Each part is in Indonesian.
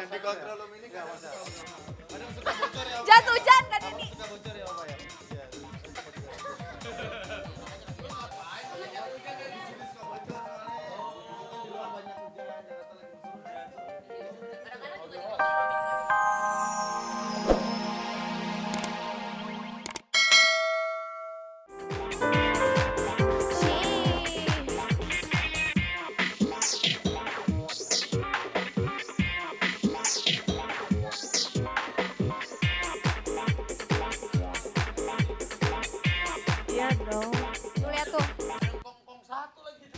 yang dikontrol ini nggak masalah. Kadang suka bocor ya. Jas hujan kan ini. Suka bocor ya Pak ya. Iya. Iya dong. Tuh lihat tuh. Kongkong satu lagi.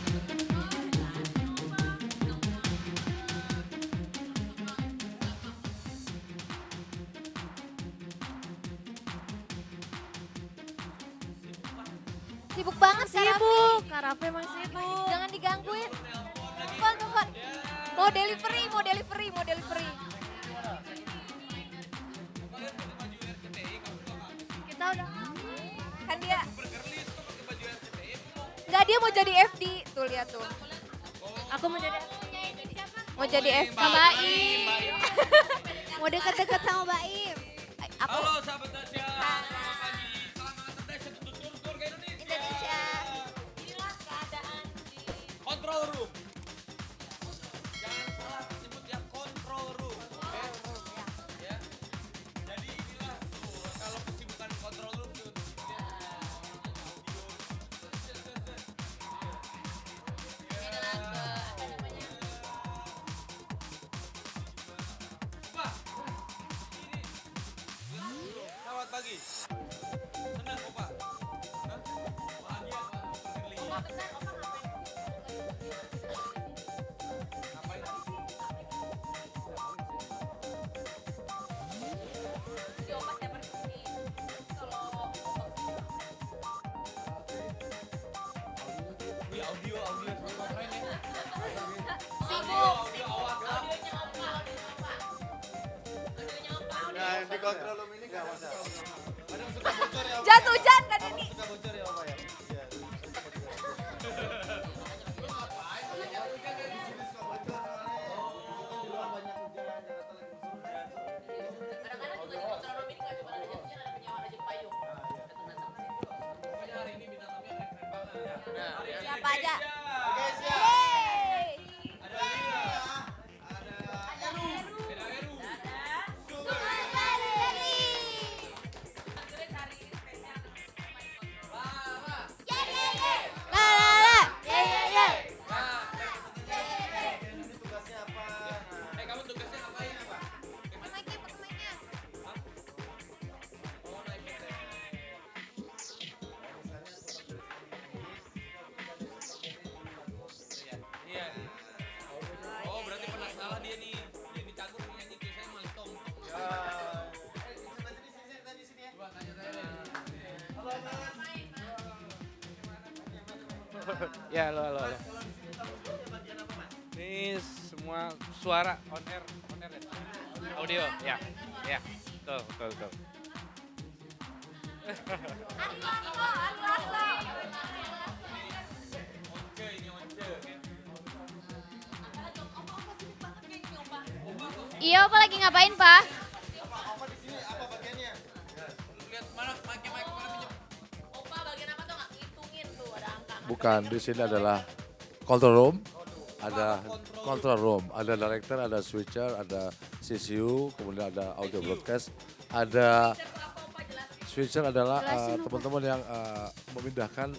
Sibuk banget Sibuk, Kak Raffi emang sibuk. Jangan digangguin. Telepon. Mau delivery. Kita udah kan dia. Enggak, dia mau jadi FD. Tuh lihat tuh. Aku mau jadi Mau jadi FD. Baim. Mau deket-deket sama Baim. Aku Halo sahabat Tasya, selamat pagi. Selamat Tasya untuk tur ke Indonesia. Indonesia. Inilah keadaan di control room. Jangan salah sebut ya control room. Oke? Ya. Jadi inilah tuh kalau kesibukan control room tuh. Pak, ini. Selamat pagi. Senang kok Pak. Hah? Bahagia Pak. Berkeliling. Ngapain? Wih, audio semua keren ya. Sibuk. Nah, yang dikontrol ini nggak masalah. Kadang suka bocor ya. Jas hujan kan ini. Suka bocor ya Pak ya. Iya. Pokoknya hari ini bintang tamunya keren banget ya. Nah, Siapa aja? Kesia. Yeay. ada Lia, ada Heru, Lara. La la la. Ye ye ye. Nah, Ini tugasnya apa? Nah, kamu tugasnya ngapain apa? Pakai mic-nya. Oh, naik kereta. Iya. Oh, berarti pernah salah dia nih. Dia dicanggung nyanyi kayak saya malah tong. tadi sini ya. Coba tanya saya deh. Ya, halo. Ini semua suara on air ya? Audio, ya, betul. Ali Lasso. Once ini once. Iya, apa lagi ngapain, Pak? Apa di sini? Apa bagiannya? Lihat mana mic-nya mana pinjam. Opa bagian apa tuh nggak ngitungin tuh ada angka. Bukan, di sini adalah control room, ada control room, ada director, ada switcher, ada CCU, kemudian ada audio broadcast, ada switcher adalah teman-teman yang memindahkan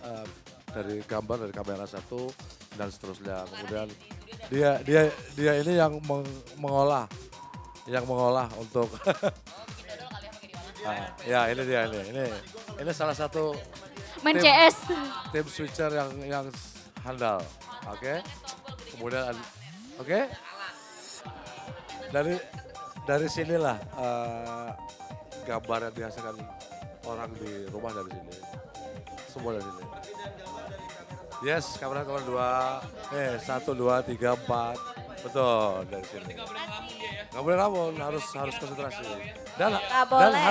dari gambar dari kamera satu dan seterusnya. Kemudian dia ini yang mengolah untuk ya ini dia ini salah satu Main Tim. CS. tim switcher yang handal. Oke. Kemudian oke. Dari sinilah gambar yang dihasilkan orang di rumah dari sini. Semua dari sini. Yes, kamera 2. 1, 2, 3, 4. Betul, dari sini. Nggak boleh ngelamun dia ya. Nggak boleh ngelamun, harus konsentrasi. Dan Nggak boleh.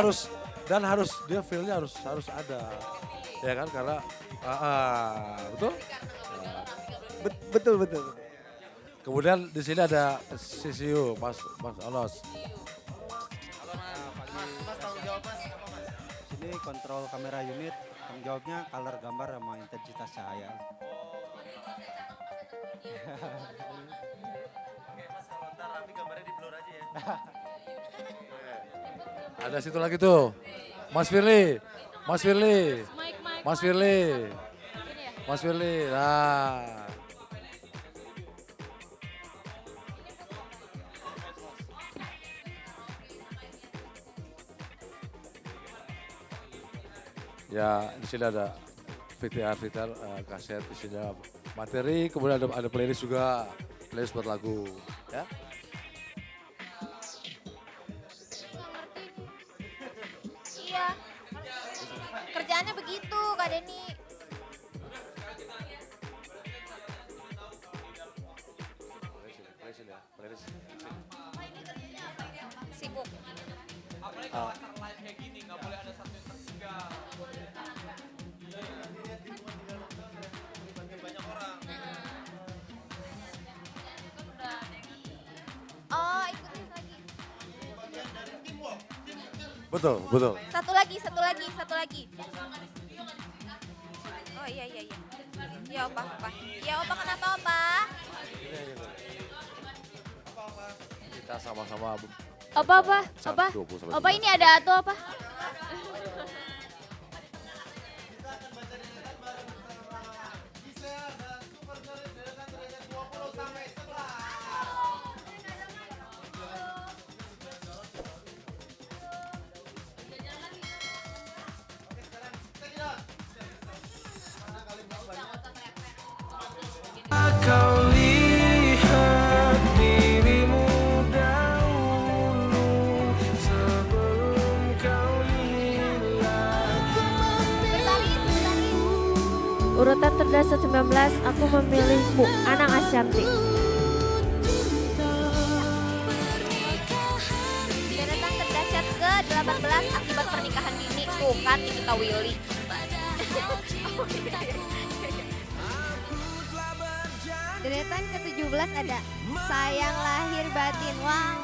harus dia feel-nya harus ada. Ya kan, karena betul? Betul. Kemudian di sini ada CCU, Mas Onos. Mas tanggung jawab mas apa mas? Sini kontrol kamera unit, tanggung jawabnya color gambar sama intensitas cahaya. Oke mas kalau ntar tapi gambarnya di blur aja ya. Ada situ lagi tuh, Mas Firly, Mas Firly, Mike. Mas Firly, Ini ya? Mas Firly. Nah, ya di sini ada VTR, kaset, isinya materi, kemudian ada playlist juga, playlist buat lagu, ya. Iya. Kerjaannya begitu Kak Denny. Sibuk. Apalagi kalau latar live kayak gini, nggak boleh ada satu yang tertinggal. Banyak orang. Oh, ikutin lagi. Betul, betul. Satu lagi. Oh iya. Ya opa. Ya opa kenapa opa? Kita sama-sama Apa? 20 sampai Apa ini ada atau apa? Kau lihat dirimu dahulu sebelum kau hilang. Urutan terdasar 19, aku memilihmu, Anang Ashanti. Deretan terdahsyat ke-18 akibat pernikahan dini. Tuh kan Nikita Willy. Deretan ke-17 ada Sayang Lahir Batin. Wah,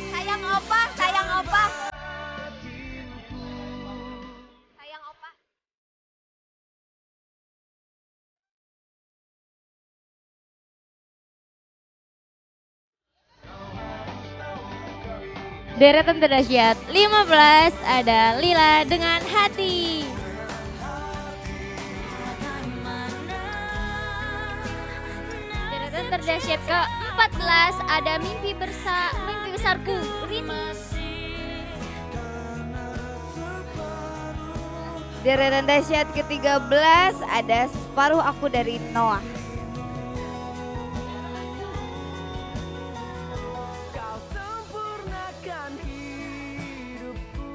Sayang opa. Sayang opa. deretan terdahsyat 15 ada Lila dengan Hati. Deretan terdahsyat ke-14 ada Mimpi Besarku, Rini. Deretan dahsyat ke-13 ada Separuh Aku dari Noah. Kau sempurnakan hidupku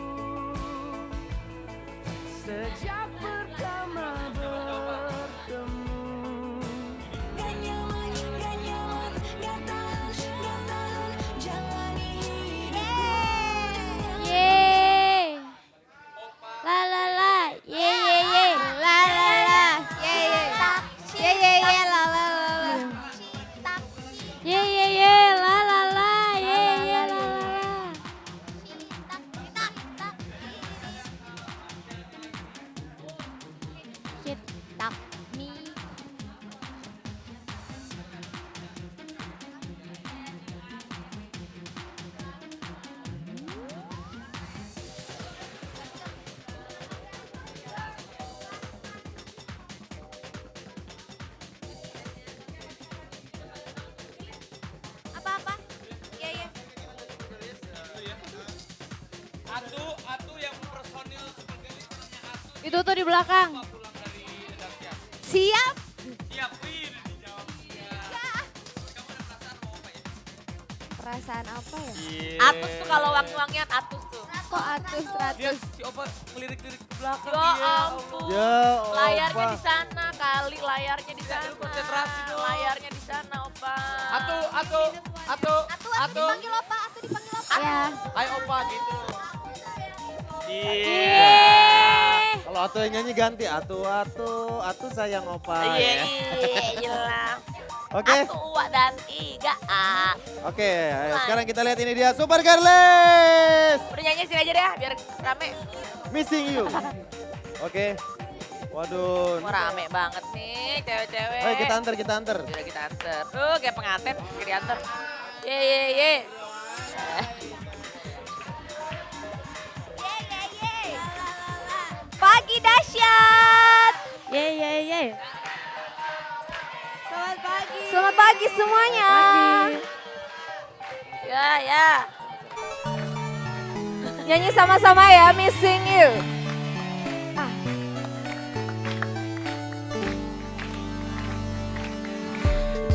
sejak pertama bertemu. Gak nyaman, gak tahan, jalani hidupku. Yeay. La la la, ye ye ye, la la la, ye ye, ye ye ye, la la la, ye ye ye, la la la, ye ye la la la. Cinta mi. Apa? Iya. Atu yang personil seperti ini namanya Atu. Itu tuh di belakang. Apa pulang dari Darkian? Siap. Siap, wih, udah dijawab. Iya. Kamu ada perasaan mau apa ya? Perasaan apa ya? Atus tuh kalau wangi-wangian atus tuh. Kok atus Dia ratus? si Opa ngelirik-lirik ke belakang. Ya dia. ampun. Ya, Layarnya Opa. di sana kali, layarnya di sana. konsentrasi dong. Layarnya di sana, Opa. Atu. Atu dipanggil Opa, Atu dipanggil Opa. Ya. Hai Opa gitu. Yeay. Kalau Atu yang nyanyi ganti Atu sayang Opa. Iya, lah. Oke. Satu, dua, dan tiga. Oke, ayo sekarang kita lihat ini dia Super Girlies. Udah nyanyi sini aja deh biar rame. Missing you. Oke. Waduh. Wah rame banget nih cewek-cewek. Ayo kita antar, kita antar. Udah kita antar. Tuh kayak pengantin, kayak diantar. Ye. Pagi dahsyat. Ye. Selamat pagi. Selamat pagi semuanya. Ya. Nyanyi sama-sama ya, Missing You.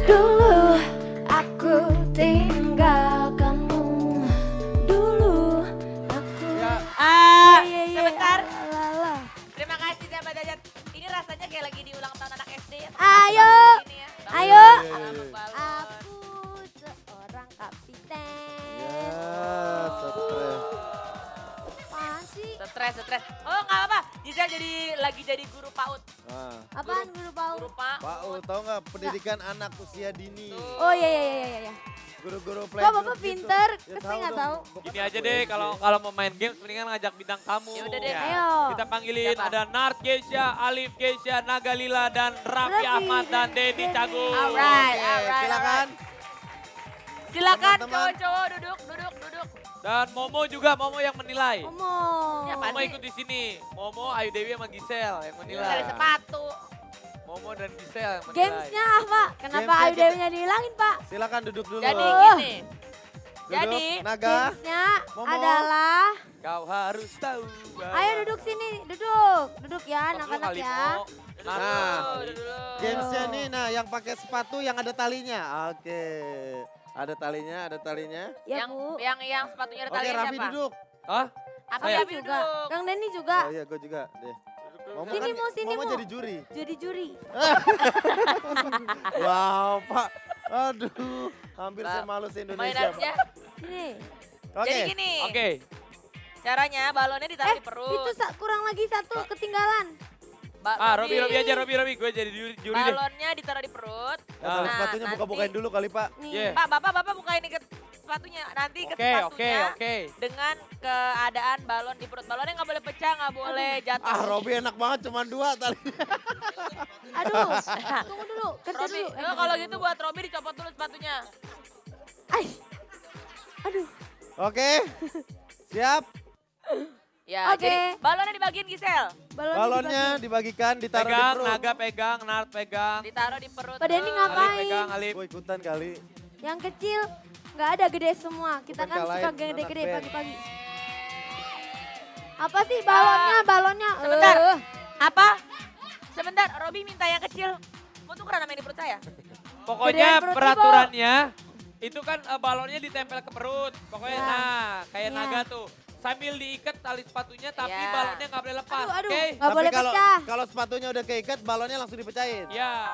Dulu aku tinggalkanmu. Dulu aku. Sebentar. Terima kasih sahabat dahsyat. Ini rasanya kayak lagi diulang tahun anak SD ya. Ayo. Ini ya. Ayo. Aku Seorang kapiten. Ya, stres. Apaan sih? Stres. Oh nggak apa-apa. Giselle lagi jadi guru PAUD. Nah, Apaan guru PAUD? Guru PAUD. Pak, tahu nggak pendidikan anak usia dini? Oh iya. Guru-guru Kok playgroup Bapak gitu. pinter? Ya, Saya nggak dong. tahu. Gini aja deh, kalau mau main games mendingan ngajak bintang tamu. Ya udah deh. Ayo. Kita panggilin Siapa? ada Nart Geisha, Alif Geisha, Naga Lila, dan Raffi Raffi. Ahmad dan Denny Cagung. Alright. Silakan. Silakan Teman-teman. cowok-cowok duduk. Dan Momo juga, Momo yang menilai. Ngomong. Ini apaan Momo sih? ikut di sini. Momo, Ayu Dewi sama Giselle yang Dari menilai. sepatu. Momo dan Giselle yang menilai. Gamesnya apa? Kenapa Gamesnya Ayu kita- Dewinya dihilangin Pak? Silakan duduk dulu. Jadi Oh. gini. Duduk, Jadi Naga. Gamesnya Momo. adalah. Kau harus tahu. bahwa- Ayo duduk sini, duduk ya Kau dulu anak-anak kali, ya. Mo. Nah, dulu. gamesnya nih, nah yang pakai sepatu yang ada talinya. Oke, ada talinya. Ya yang, Bu. yang sepatunya ada Oke, talinya Raffi siapa? duduk. Hah? Apa Saya. Raffi Juga. duduk? Kang Denny juga. Oh iya, gue juga deh. Momo Sini, Mo, sini, Momo Mo. jadi juri. Juri. Wow, Pak. Aduh, hampir saya malu se-Indonesia, Mainannya. Pak. Sini. Oke, Jadi gini. Oke. Caranya balonnya ditaruh di perut. Itu kurang lagi satu ketinggalan. Robi aja, Robi. Gue jadi juri deh. Balonnya ditaruh di perut. Tali Nah, sepatunya nanti- buka-bukain dulu kali, Pak. Nih. Yeah. Pak, bapak bukain ke sepatunya. Nanti ke sepatunya Oke. dengan keadaan balon di perut. Balonnya nggak boleh pecah, nggak boleh jatuh. Ah, Robi enak banget, cuma 2 talinya. Aduh, tunggu dulu, kerja Robi, dulu. kalau gitu buat Robi dicopot dulu sepatunya. Ay. Aduh. Oke, siap. Ya, Oke. jadi balonnya dibagiin Giselle. Balonnya dibagikan, ditaruh di Pegang, perut. Naga pegang, Nart pegang. Ditaruh di perut. Pak Denny tuh. ngapain? Alif pegang, Alif. Gue ikutan kali. Yang kecil nggak ada gede semua. Kita Bukan kan suka kalahin gede-gede anak band. pagi-pagi. Apa sih balonnya? Sebentar. Apa? Sebentar, Robi minta yang kecil. Mau tukeran sama yang di perut saya? Pokoknya Gedean perut, peraturannya itu kan balonnya ditempel ke perut. Pokoknya Ya. nah kayak Ya. naga tuh. Sambil diikat tali sepatunya tapi Ya. balonnya nggak boleh lepas. Aduh, Oke? nggak boleh kalau pecah. kalau sepatunya udah keikat, balonnya langsung dipecahin. Ya.